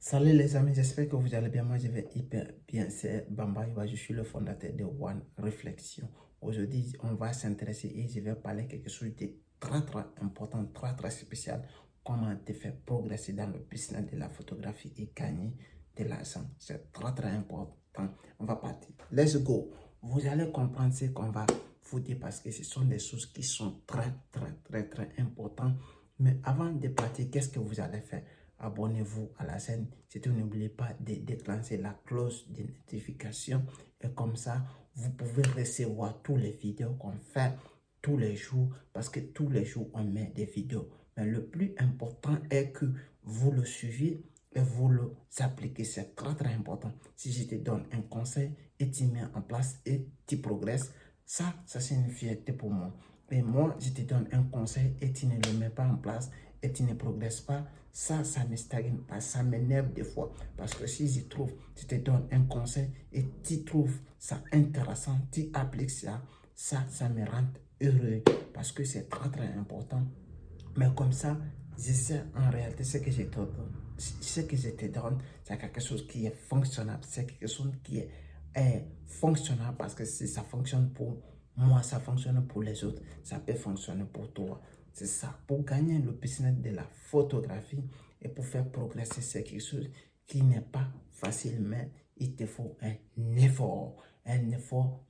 Salut les amis, j'espère que vous allez bien. Moi, je vais hyper bien. C'est Bamba Yoba, je suis le fondateur de One Réflexion. Aujourd'hui, on va s'intéresser et je vais parler quelque chose de très important, très spécial. Comment te faire progresser dans le business de la photographie et gagner de l'argent. C'est très important. On va partir. Let's go. Vous allez comprendre ce qu'on va vous dire parce que ce sont des choses qui sont très importantes. Mais avant de partir, qu'est-ce que vous allez faire? Abonnez-vous à la chaîne. Surtout, n'oubliez pas de déclencher la cloche de notification. Et comme ça, vous pouvez recevoir toutes les vidéos qu'on fait tous les jours. Parce que tous les jours, on met des vidéos. Mais le plus important est que vous le suivez et vous le appliquez. C'est très important. Si je te donne un conseil et tu mets en place et tu progresses, ça c'est une fierté pour moi. Et moi, je te donne un conseil et tu ne le mets pas en place et tu ne progresses pas, ça me stagne pas, ça m'énerve des fois. Parce que si je te donne un conseil et tu trouves ça intéressant, tu appliques ça, ça me rend heureux. Parce que c'est très important. Mais comme ça, je sais en réalité ce que je te donne. Ce que je te donne, c'est quelque chose qui est fonctionnable. C'est quelque chose qui est fonctionnable parce que si ça fonctionne pour moi, ça fonctionne pour les autres, ça peut fonctionner pour toi. C'est ça. Pour gagner le business de la photographie et pour faire progresser, c'est quelque chose qui n'est pas facile, mais il te faut un effort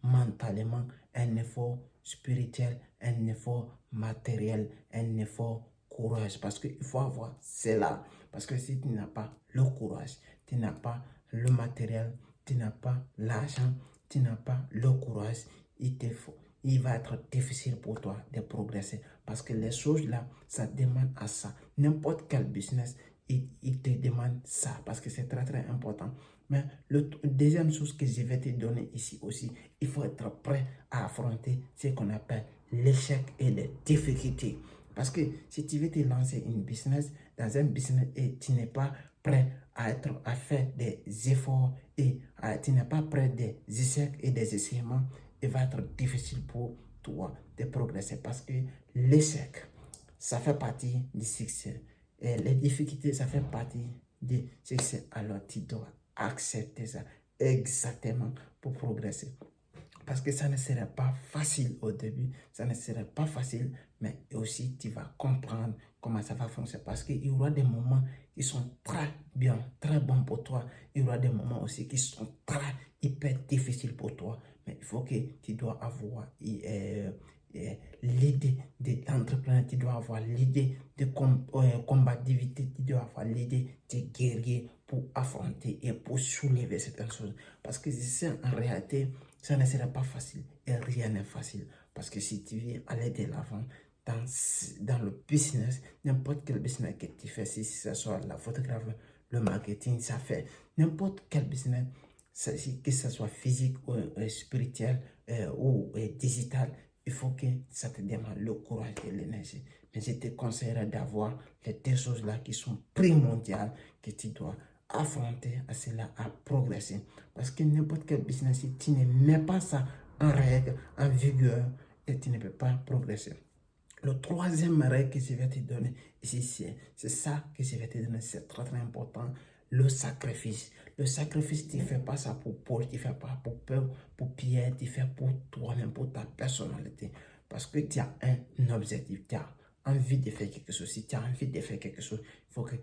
mentalement, un effort spirituel, un effort matériel, un effort courage. Parce qu'il faut avoir cela. Parce que si tu n'as pas le courage, tu n'as pas le matériel, tu n'as pas l'argent, tu n'as pas le courage, il va être difficile pour toi de progresser. Parce que les choses là, ça demande à ça. N'importe quel business, il te demande ça. Parce que c'est très important. Mais le deuxième chose que je vais te donner ici aussi, il faut être prêt à affronter ce qu'on appelle l'échec et les difficultés. Parce que si tu veux te lancer dans un business et tu n'es pas prêt à faire des efforts et tu n'es pas prêt des échecs et des essaiements, il va être difficile pour toi de progresser parce que l'échec, ça fait partie du succès. Et les difficultés, ça fait partie du succès. Alors, tu dois accepter ça exactement pour progresser. Parce que ça ne serait pas facile au début, ça ne serait pas facile, mais aussi tu vas comprendre comment ça va fonctionner. Parce qu'il y aura des moments qui sont très bien, très bons pour toi. Il y aura des moments aussi qui sont hyper difficiles pour toi. Mais il faut que tu dois avoir l'idée d'entrepreneur, tu dois avoir l'idée de combativité, tu dois avoir l'idée de guerrier pour affronter et pour soulever certaines choses. Parce que c'est en réalité, ça ne sera pas facile et rien n'est facile. Parce que si tu veux aller de l'avant dans le business, n'importe quel business que tu fais, si ce soit la photographie, le marketing, ça fait n'importe quel business, que ce soit physique ou spirituel ou digital, il faut que ça te demande le courage et l'énergie. Mais je te conseillerais d'avoir les deux choses-là qui sont primordiales que tu dois affronter à cela, à progresser. Parce que n'importe quel business, si tu ne mets pas ça en règle, en vigueur, et tu ne peux pas progresser. Le troisième règle que je vais te donner ici, c'est ça que je vais te donner, c'est très important, le sacrifice. Le sacrifice, tu ne fais pas ça pour Paul, tu ne fais pas pour Peur, pour Pierre, tu fais pour toi-même, pour ta personnalité. Parce que tu as un objectif, tu as envie de faire quelque chose. Si tu as envie de faire quelque chose, il faut que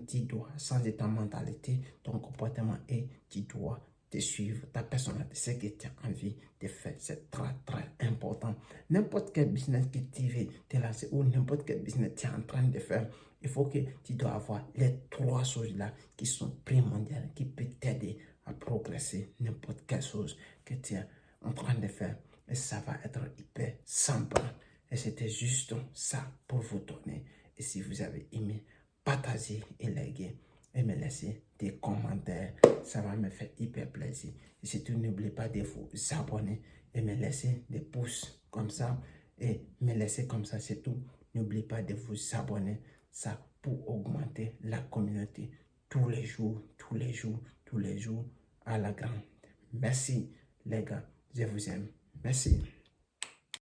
tu dois changer ta mentalité, ton comportement et tu dois te suivre, ta personnalité, ce que tu as envie de faire. C'est très important. N'importe quel business que tu veux te lancer ou n'importe quel business que tu es en train de faire, il faut que tu dois avoir les trois choses-là qui sont primordiales, qui peuvent t'aider à progresser n'importe quelle chose que tu es en train de faire. Et ça va être hyper simple. Et c'était juste ça pour vous donner. Et si vous avez aimé, partagez et likez et me laisser des commentaires. Ça va me faire hyper plaisir. Et surtout, n'oubliez pas de vous abonner et me laisser des pouces comme ça. Et me laisser comme ça, c'est tout. N'oubliez pas de vous abonner. Ça pour augmenter la communauté tous les jours, à la grande. Merci les gars, je vous aime. Merci.